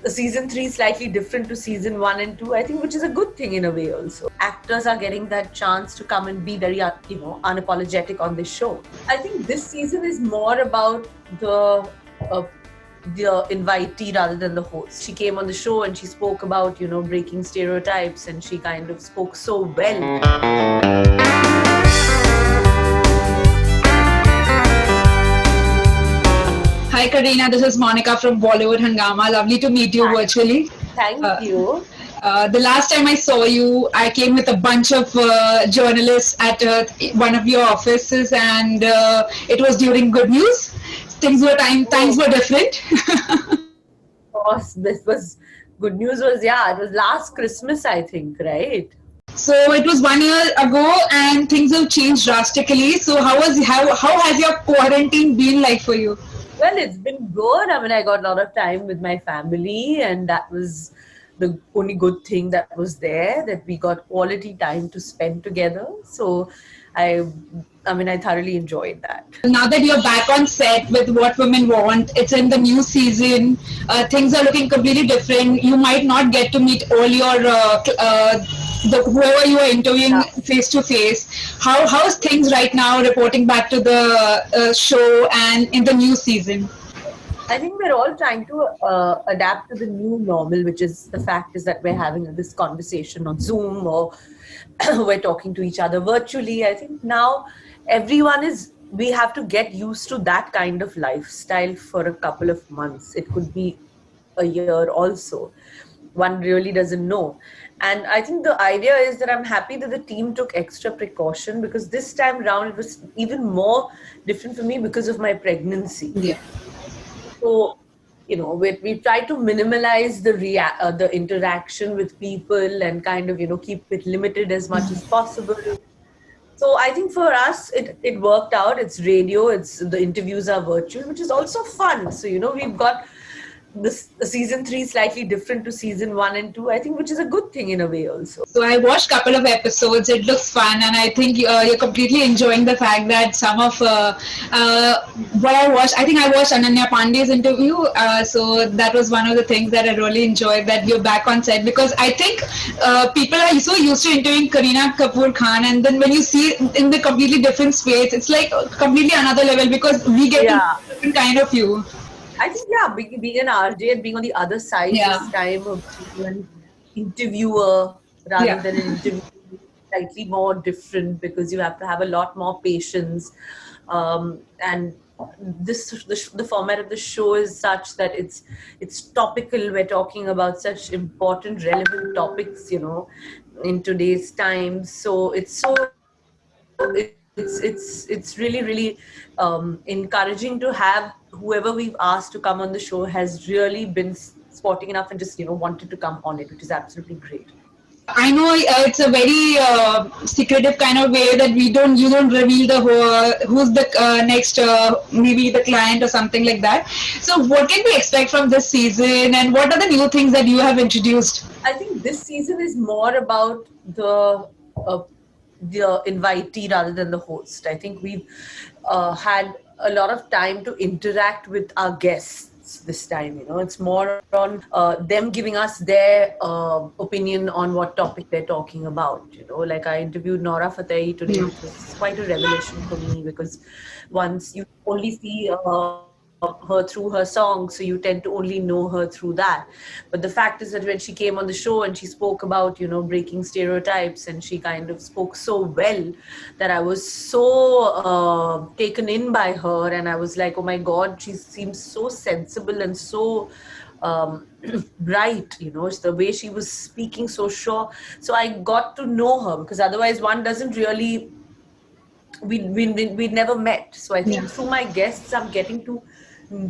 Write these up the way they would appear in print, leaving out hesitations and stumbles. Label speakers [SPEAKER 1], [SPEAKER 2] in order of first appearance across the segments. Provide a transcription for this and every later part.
[SPEAKER 1] season 3 is slightly different to season 1 and 2, I think, which is a good thing in a way also. Actors are getting that chance to come and be very, unapologetic on this show. I think this season is more about uh, the invitee rather than the host. She came on the show and she spoke about, breaking stereotypes, and she kind of spoke so well.
[SPEAKER 2] Hi Kareena, this is Monica from Bollywood Hungama. Lovely to meet you virtually.
[SPEAKER 1] Thank you.
[SPEAKER 2] The last time I saw you, I came with a bunch of journalists at one of your offices, and it was during Good News. Times were different.
[SPEAKER 1] Of course, this was good news. It was last Christmas, I think, right?
[SPEAKER 2] So it was 1 year ago, and things have changed drastically. So how has your quarantine been like for you?
[SPEAKER 1] Well, it's been good. I mean, I got a lot of time with my family, and that was the only good thing that was there, that we got quality time to spend together. So I I thoroughly enjoyed that.
[SPEAKER 2] Now that you're back on set with What Women Want, it's in the new season. Things are looking completely different. You might not get to meet all your whoever you are interviewing face to face. How's things right now? Reporting back to the show and in the new season.
[SPEAKER 1] I think we're all trying to adapt to the new normal, which is the fact is that we're having this conversation on Zoom, or we're talking to each other virtually. I think now we have to get used to that kind of lifestyle for a couple of months. It could be a year also. One really doesn't know. And I think the idea is that I'm happy that the team took extra precaution, because this time round it was even more different for me because of my pregnancy.
[SPEAKER 2] Yeah.
[SPEAKER 1] So, we try to minimize the interaction with people, and kind of, keep it limited as much as possible. So I think for us, it worked out. It's radio, the interviews are virtual, which is also fun. So, we've got this season 3 slightly different to season 1 and 2, I think, which is a good thing in a way also.
[SPEAKER 2] So I watched a couple of episodes. It looks fun, and I think you're completely enjoying the fact that some of what I watched. I think I watched Ananya Pandey's interview. So that was one of the things that I really enjoyed. That you're back on set, because I think people are so used to interviewing Kareena Kapoor Khan, and then when you see in the completely different space, it's like completely another level, because we get to know different kind of you.
[SPEAKER 1] I think, being an RJ and being on the other side this time of being an interviewer rather than an interview, slightly more different, because you have to have a lot more patience. And the format of the show is such that it's topical. We're talking about such important, relevant topics, in today's time. So it's really encouraging to have whoever we've asked to come on the show has really been sporting enough and just wanted to come on it, which is absolutely great.
[SPEAKER 2] I know it's a very secretive kind of way that you don't reveal who's the next maybe the client or something like that. So what can we expect from this season, and what are the new things that you have introduced?
[SPEAKER 1] I think this season is more about the invitee rather than the host. I think we've had a lot of time to interact with our guests this time. It's more on them giving us their opinion on what topic they're talking about. Like I interviewed Nora Fatehi today, which was quite a revelation for me, because once you only see her through her songs, so you tend to only know her through that. But the fact is that when she came on the show and she spoke about breaking stereotypes, and she kind of spoke so well that I was so taken in by her, and I was like, oh my god, she seems so sensible and so bright, it's the way she was speaking, so sure. So I got to know her, because otherwise one doesn't really, we never met. So I think through my guests I'm getting to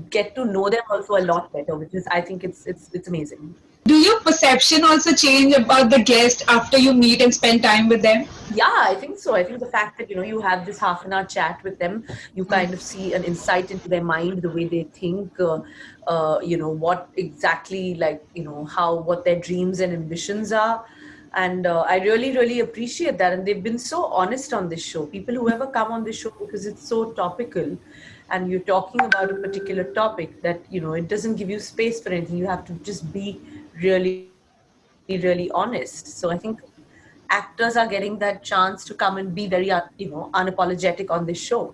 [SPEAKER 1] get to know them also a lot better, which is, I think it's amazing.
[SPEAKER 2] Do your perception also change about the guest after you meet and spend time with them?
[SPEAKER 1] Yeah, I think so. I think the fact that you have this half an hour chat with them, you kind of see an insight into their mind, the way they think, what exactly, like, what their dreams and ambitions are. And I really appreciate that. And they've been so honest on this show. People who ever come on this show, because it's so topical, and you're talking about a particular topic that, it doesn't give you space for anything. You have to just be really, really honest. So I think actors are getting that chance to come and be very, unapologetic on this show.